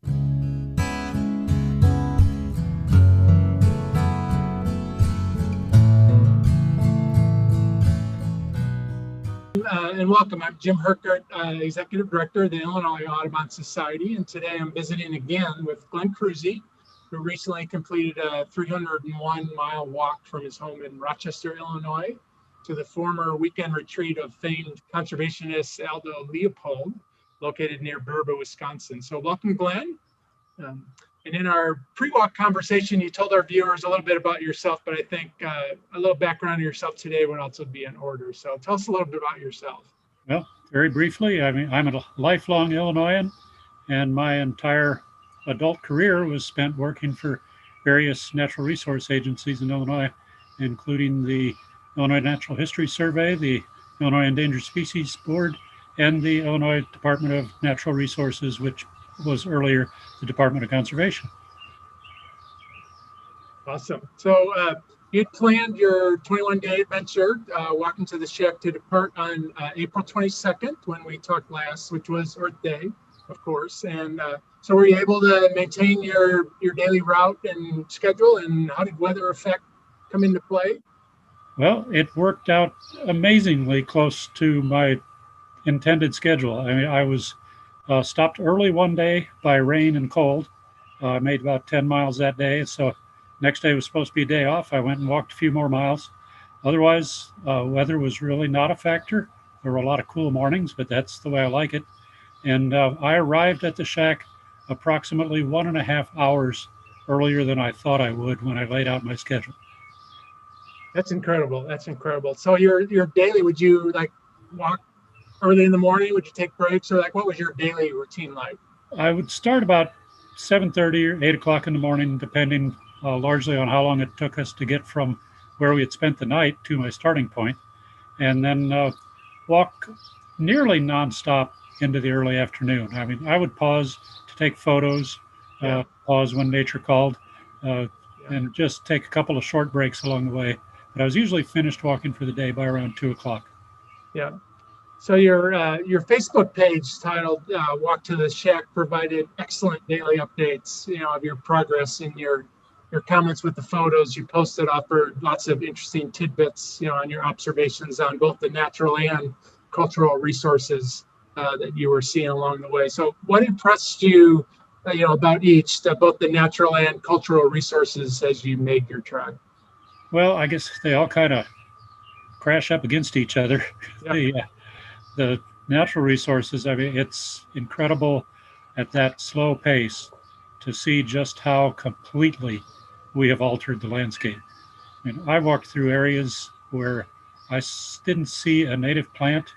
And welcome. I'm Jim Herkert, Executive Director of the Illinois Audubon Society, and today I'm visiting again with Glenn Kruse, who recently completed a 301-mile walk from his home in Rochester, Illinois, to the former weekend retreat of famed conservationist Aldo Leopold, located near Berba, Wisconsin. So welcome, Glenn. And in our pre-walk conversation, you told our viewers a little bit about yourself, but I think a little background on yourself today would also be in order. So tell us a little bit about yourself. Well, very briefly, I mean, I'm a lifelong Illinoisan, and my entire adult career was spent working for various natural resource agencies in Illinois, including the Illinois Natural History Survey, the Illinois Endangered Species Board, and the Illinois Department of Natural Resources, which was earlier the Department of Conservation. Awesome. So you planned your 21-day adventure, walking to the shack, to depart on April 22nd, when we talked last, which was Earth Day, of course. And so were you able to maintain your daily route and schedule, and how did weather effect come into play? Well, it worked out amazingly close to my intended schedule. I mean, I was stopped early one day by rain and cold. I made about 10 miles that day. So next day was supposed to be a day off. I went and walked a few more miles. Otherwise, weather was really not a factor. There were a lot of cool mornings, but that's the way I like it. And I arrived at the shack approximately 1.5 hours earlier than I thought I would when I laid out my schedule. That's incredible. That's incredible. So your daily, would you like walk early in the morning? Would you take breaks, or like what was your daily routine like? I would start about 7:30 or 8 o'clock in the morning, depending largely on how long it took us to get from where we had spent the night to my starting point, and then walk nearly nonstop into the early afternoon. I mean, I would pause to take photos, pause when nature called, and just take a couple of short breaks along the way. But I was usually finished walking for the day by around 2 o'clock. Yeah. So your Facebook page titled "Walk to the Shack" provided excellent daily updates, of your progress, and your comments with the photos you posted offered lots of interesting tidbits, on your observations on both the natural and cultural resources that you were seeing along the way. So what impressed you, about each, both the natural and cultural resources as you made your trek? Well, I guess they all kind of crash up against each other. Yeah. The natural resources, I mean, it's incredible at that slow pace to see just how completely we have altered the landscape. I mean, I walked through areas where I didn't see a native plant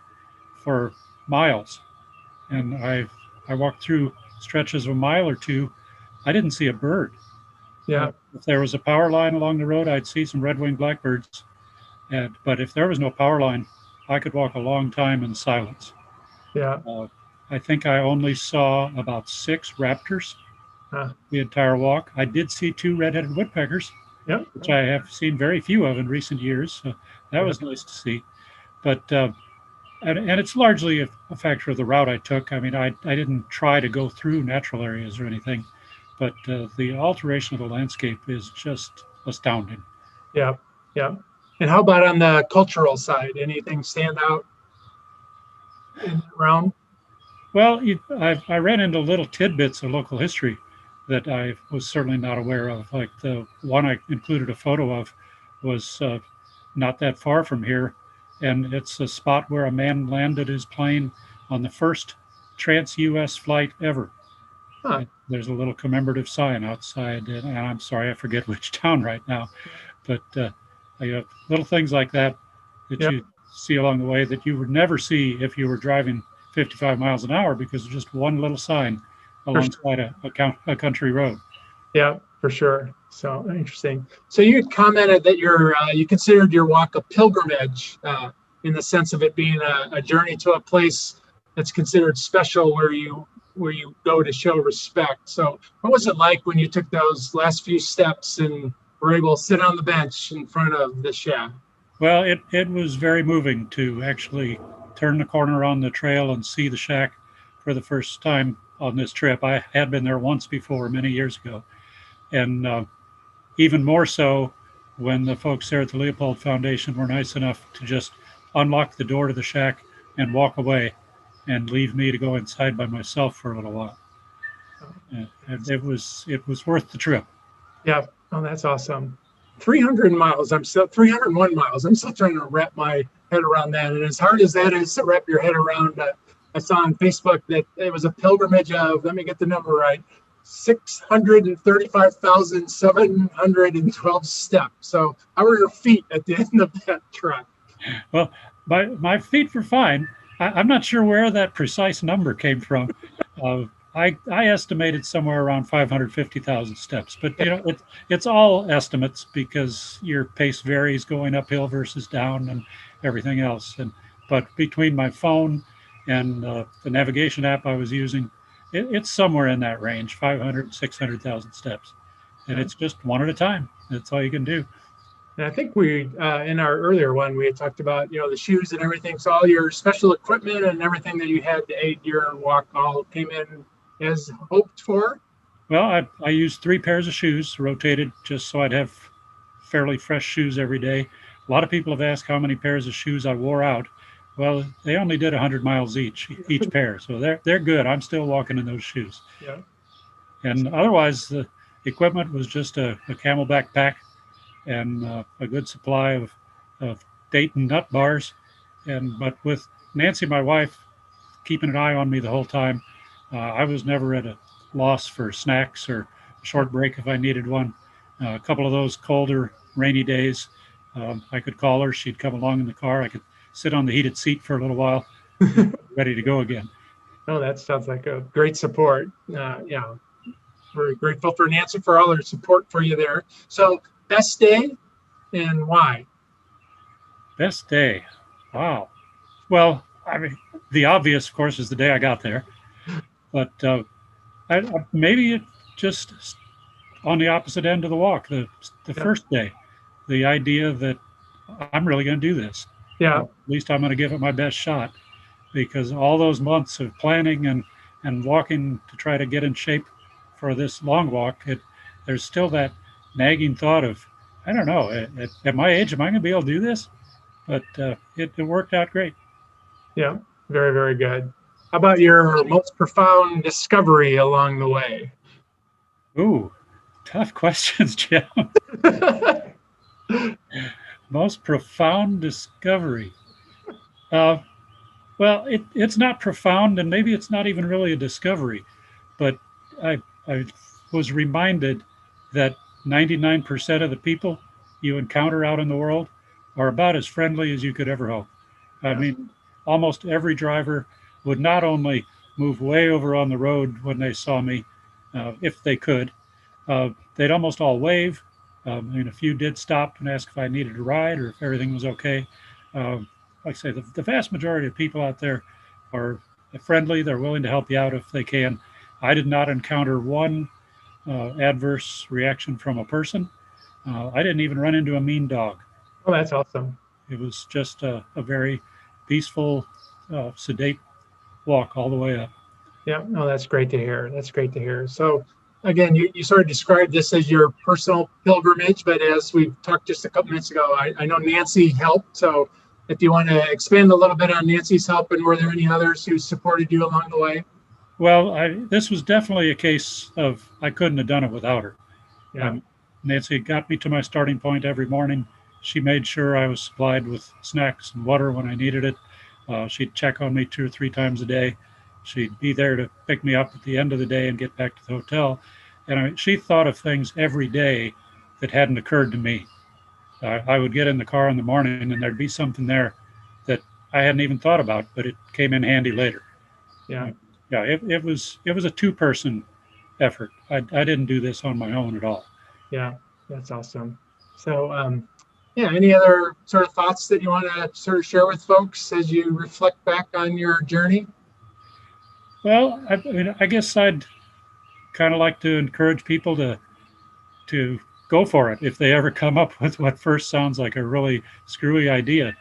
for miles. And I walked through stretches of a mile or two, I didn't see a bird. Yeah. If there was a power line along the road, I'd see some red-winged blackbirds. But if there was no power line, I could walk a long time in silence. Yeah. I think I only saw about 6 raptors the entire walk. I did see 2 red-headed woodpeckers, which I have seen very few of in recent years. So that was nice to see. But and it's largely a factor of the route I took. I mean, I didn't try to go through natural areas or anything, but the alteration of the landscape is just astounding. Yeah. Yeah. And how about on the cultural side? Anything stand out around? Well, I ran into little tidbits of local history that I was certainly not aware of. Like the one I included a photo of was not that far from here, and it's a spot where a man landed his plane on the first trans-U.S. flight ever. Huh. There's a little commemorative sign outside, and I'm sorry, I forget which town right now, but little things like that you see along the way that you would never see if you were driving 55 miles an hour, because of just one little sign alongside a country road. Yeah, for sure. So interesting. So you had commented that you considered your walk a pilgrimage, in the sense of it being a journey to a place that's considered special, where you go to show respect. So what was it like when you took those last few steps and were able to sit on the bench in front of the shack? Well, it was very moving to actually turn the corner on the trail and see the shack for the first time on this trip. I had been there once before, many years ago, and even more so when the folks there at the Leopold Foundation were nice enough to just unlock the door to the shack and walk away and leave me to go inside by myself for a little while. And it was worth the trip. Yeah. Oh, that's awesome. 300 miles. I'm still 301 miles. I'm still trying to wrap my head around that. And as hard as that is to wrap your head around, I saw on Facebook that it was a pilgrimage of, let me get the number right, 635,712 steps. So how were your feet at the end of that trek? Well, my feet were fine. I'm not sure where that precise number came from. I estimated somewhere around 550,000 steps, but it's all estimates because your pace varies going uphill versus down and everything else. But between my phone and the navigation app I was using, it's somewhere in that range, 500, 600,000 steps, and it's just one at a time. That's all you can do. And I think we, in our earlier one, we had talked about, the shoes and everything. So all your special equipment and everything that you had to aid your walk all came in as hoped for? Well, I used 3 pairs of shoes, rotated, just so I'd have fairly fresh shoes every day. A lot of people have asked how many pairs of shoes I wore out. Well, they only did 100 miles each pair, so they're good. I'm still walking in those shoes. Yeah. And otherwise, the equipment was just a Camelback pack and a good supply of Dayton nut bars. But with Nancy, my wife, keeping an eye on me the whole time, I was never at a loss for snacks or a short break if I needed one. A couple of those colder, rainy days, I could call her. She'd come along in the car. I could sit on the heated seat for a little while, ready to go again. Oh, that sounds like a great support. Yeah, very grateful for Nancy for all her support for you there. So, best day and why? Best day. Wow. Well, I mean, the obvious, of course, is the day I got there. But maybe it just on the opposite end of the walk, the first day, the idea that I'm really going to do this. Yeah. At least I'm going to give it my best shot, because all those months of planning and walking to try to get in shape for this long walk, there's still that nagging thought of, I don't know, at my age, am I going to be able to do this? But it worked out great. Yeah, very, very good. How about your most profound discovery along the way? Ooh, tough questions, Jim. Most profound discovery. Well, it's not profound, and maybe it's not even really a discovery, but I was reminded that 99% of the people you encounter out in the world are about as friendly as you could ever hope. I mean, almost every driver would not only move way over on the road when they saw me, if they could, they'd almost all wave. A few did stop and ask if I needed a ride or if everything was okay. Like I say, the vast majority of people out there are friendly. They're willing to help you out if they can. I did not encounter one adverse reaction from a person. I didn't even run into a mean dog. Oh, that's awesome. It was just a very peaceful, sedate walk all the way up. Yeah, no, that's great to hear. That's great to hear. So again, you sort of described this as your personal pilgrimage, but as we talked just a couple minutes ago, I know Nancy helped. So if you want to expand a little bit on Nancy's help, and were there any others who supported you along the way? Well, this was definitely a case of I couldn't have done it without her. Yeah. Nancy got me to my starting point every morning. She made sure I was supplied with snacks and water when I needed it. She'd check on me 2 or 3 times a day. She'd be there to pick me up at the end of the day and get back to the hotel. And she thought of things every day that hadn't occurred to me. I would get in the car in the morning and there'd be something there that I hadn't even thought about, but it came in handy later. Yeah. Yeah, it was a 2-person effort. I didn't do this on my own at all. Yeah, that's awesome. So, any other sort of thoughts that you want to sort of share with folks as you reflect back on your journey? Well, I guess I'd kind of like to encourage people to go for it if they ever come up with what first sounds like a really screwy idea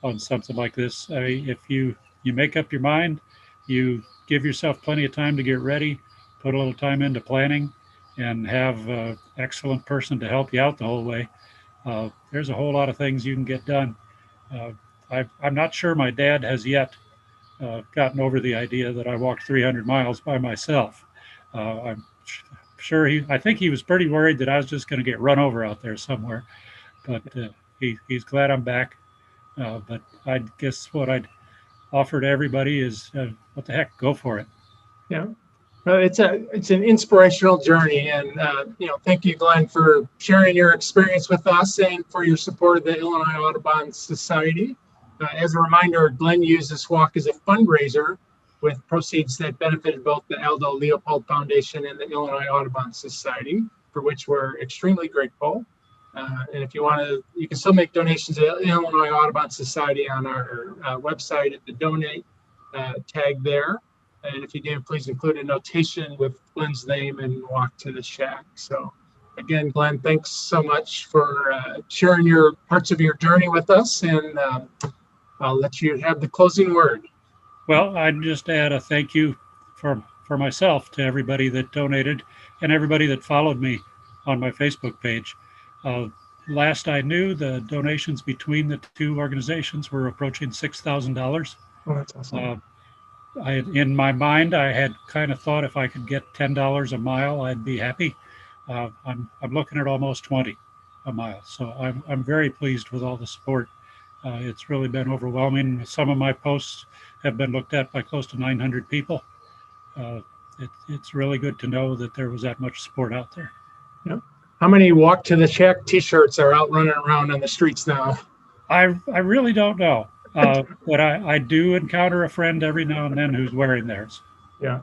on something like this. If you make up your mind, you give yourself plenty of time to get ready, put a little time into planning, and have an excellent person to help you out the whole way, there's a whole lot of things you can get done. Uh, I'm not sure my dad has yet gotten over the idea that I walked 300 miles by myself. I'm sure I think he was pretty worried that I was just going to get run over out there somewhere, but he's glad I'm back. But I guess what I'd offer to everybody is, what the heck, go for it. Yeah. Well, it's an inspirational journey, and thank you, Glenn, for sharing your experience with us and for your support of the Illinois Audubon Society. As a reminder, Glenn used this walk as a fundraiser with proceeds that benefited both the Aldo Leopold Foundation and the Illinois Audubon Society, for which we're extremely grateful. And if you want to, you can still make donations to Illinois Audubon Society on our website at the donate tag there. And if you do, please include a notation with Glenn's name and walk to the shack. So again, Glenn, thanks so much for sharing your parts of your journey with us. And I'll let you have the closing word. Well, I'd just add a thank you for myself to everybody that donated and everybody that followed me on my Facebook page. Last I knew, the donations between the two organizations were approaching $6,000. Oh, that's awesome. In my mind, I had kind of thought if I could get $10 a mile, I'd be happy. I'm looking at almost 20 a mile, so I'm very pleased with all the support. It's really been overwhelming. Some of my posts have been looked at by close to 900 people. It's really good to know that there was that much support out there. Yeah. How many Walk to the Shack T-shirts are out running around on the streets now? I really don't know. But I do encounter a friend every now and then who's wearing theirs. Yeah.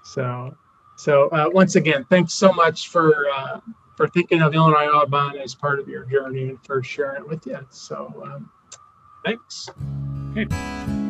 So once again, thanks so much for thinking of Illinois Audubon as part of your journey and for sharing it with you. So thanks. Okay.